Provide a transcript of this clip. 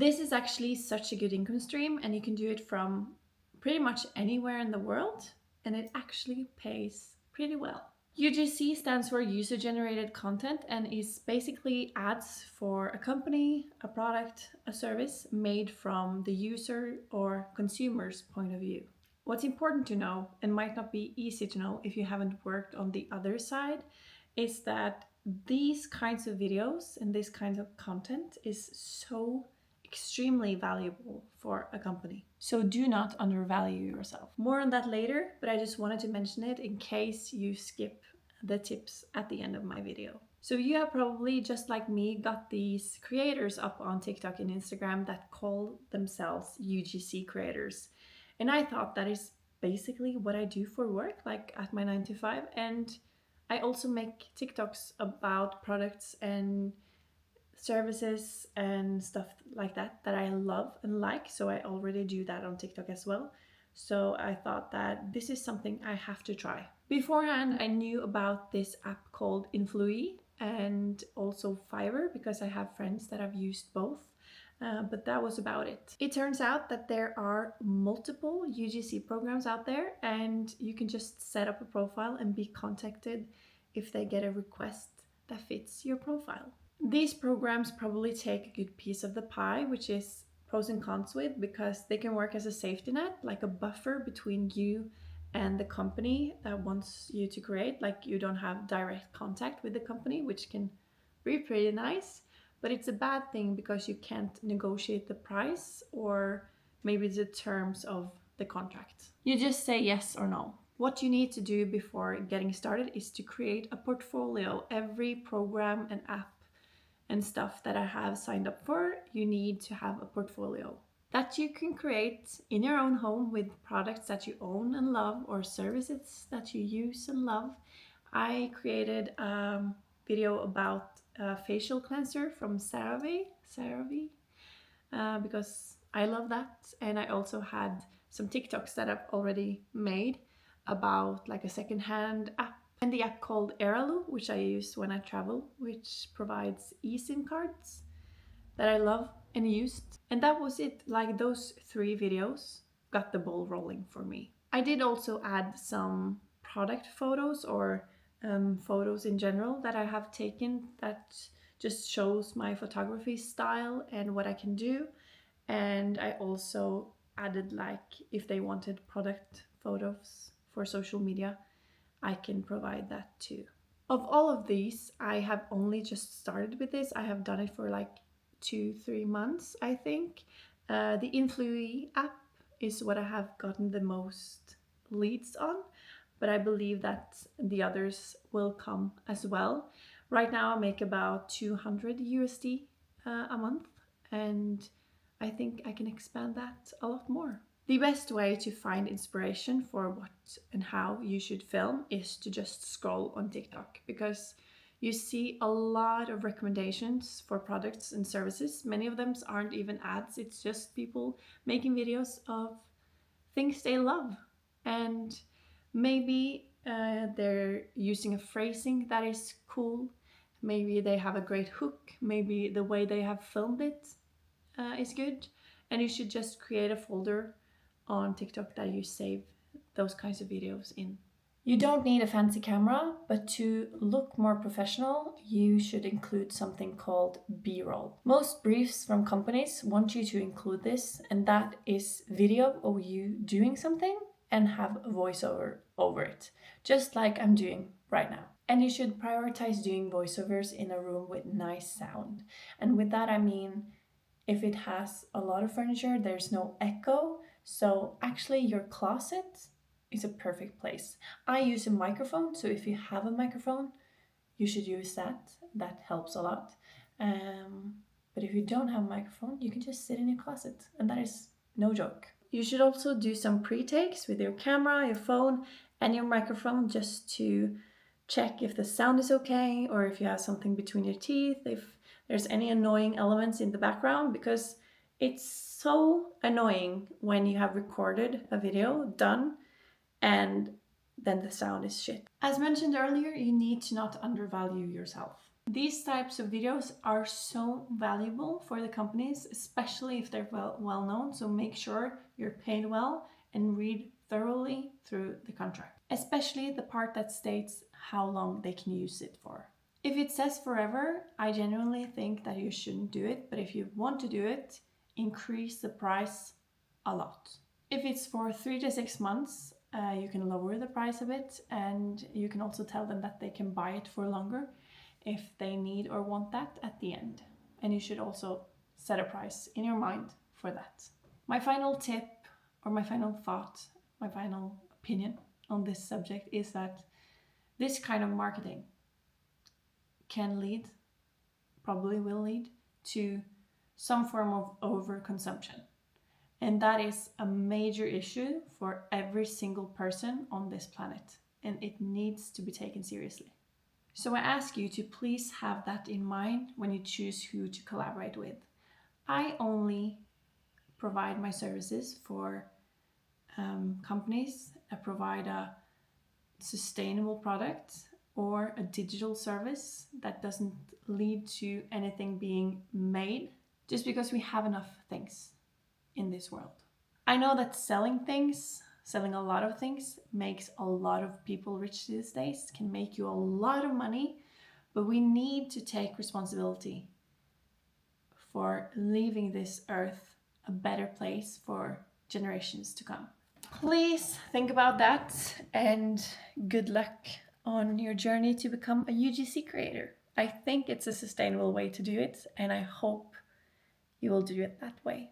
This is actually such a good income stream, and you can do it from pretty much anywhere in the world, and it actually pays pretty well. UGC stands for user generated content and is basically ads for a company, a product, a service made from the user or consumer's point of view. What's important to know, and might not be easy to know if you haven't worked on the other side, is that these kinds of videos and this kind of content is so extremely valuable for a company. So do not undervalue yourself. More on that later, but I just wanted to mention it in case you skip the tips at the end of my video. So you have probably, just like me, got these creators up on TikTok and Instagram that call themselves UGC creators. And I thought that is basically what I do for work, like at my 9 to 5. And I also make TikToks about products and services and stuff like that I love and like. So I already do that on TikTok as well. So I thought that this is something I have to try. Beforehand, I knew about this app called Influee and also Fiverr because I have friends that have used both. But that was about it. It turns out that there are multiple UGC programs out there, and you can just set up a profile and be contacted if they get a request that fits your profile. These programs probably take a good piece of the pie, which is pros and cons with, because they can work as a safety net, like a buffer between you and the company that wants you to create. Like you don't have direct contact with the company, which can be pretty nice. But it's a bad thing because you can't negotiate the price or maybe the terms of the contract. You just say yes or no. What you need to do before getting started is to create a portfolio. Every program and app and stuff that I have signed up for, you need to have a portfolio that you can create in your own home with products that you own and love or services that you use and love. I created a video about a facial cleanser from CeraVe, because I love that. And I also had some TikToks that I've already made about like a secondhand app, and the app called Airalo, which I use when I travel, which provides eSIM cards that I love and used. And that was it. Like those 3 videos got the ball rolling for me. I did also add some product photos or photos in general that I have taken that just shows my photography style and what I can do. And I also added, like, if they wanted product photos for social media, I can provide that too. Of all of these, I have only just started with this. I have done it for like 2-3 months, I think. The Influee app is what I have gotten the most leads on, but I believe that the others will come as well. Right now I make about 200 USD a month, and I think I can expand that a lot more. The best way to find inspiration for what and how you should film is to just scroll on TikTok, because you see a lot of recommendations for products and services. Many of them aren't even ads, it's just people making videos of things they love. And maybe they're using a phrasing that is cool. Maybe they have a great hook. Maybe the way they have filmed it is good. And you should just create a folder on TikTok that you save those kinds of videos in. You don't need a fancy camera, but to look more professional, you should include something called B-roll. Most briefs from companies want you to include this, and that is video of you doing something and have a voiceover over it, just like I'm doing right now. And you should prioritize doing voiceovers in a room with nice sound. And with that I mean, if it has a lot of furniture, there's no echo. So actually your closet is a perfect place. I use a microphone, so if you have a microphone, you should use that. That helps a lot. But if you don't have a microphone, you can just sit in your closet, and that is no joke. You should also do some pre-takes with your camera, your phone, and your microphone, just to check if the sound is okay, or if you have something between your teeth, if there's any annoying elements in the background, because it's so annoying when you have recorded a video done and then the sound is shit. As mentioned earlier, you need to not undervalue yourself. These types of videos are so valuable for the companies, especially if they're well known. So make sure you're paid well and read thoroughly through the contract, especially the part that states how long they can use it for. If it says forever, I genuinely think that you shouldn't do it, but if you want to do it, increase the price a lot. If it's for 3 to 6 months, you can lower the price a bit, and you can also tell them that they can buy it for longer if they need or want that at the end. And you should also set a price in your mind for that. My final tip, or my final thought, my final opinion on this subject is that this kind of marketing can lead, probably will lead, to some form of overconsumption. And that is a major issue for every single person on this planet, and it needs to be taken seriously. So I ask you to please have that in mind when you choose who to collaborate with. I only provide my services for companies that provide a sustainable product or a digital service that doesn't lead to anything being made, just because we have enough things in this world. I know that selling a lot of things, makes a lot of people rich these days, can make you a lot of money, but we need to take responsibility for leaving this earth a better place for generations to come. Please think about that, and good luck on your journey to become a UGC creator. I think it's a sustainable way to do it, and I hope you will do it that way.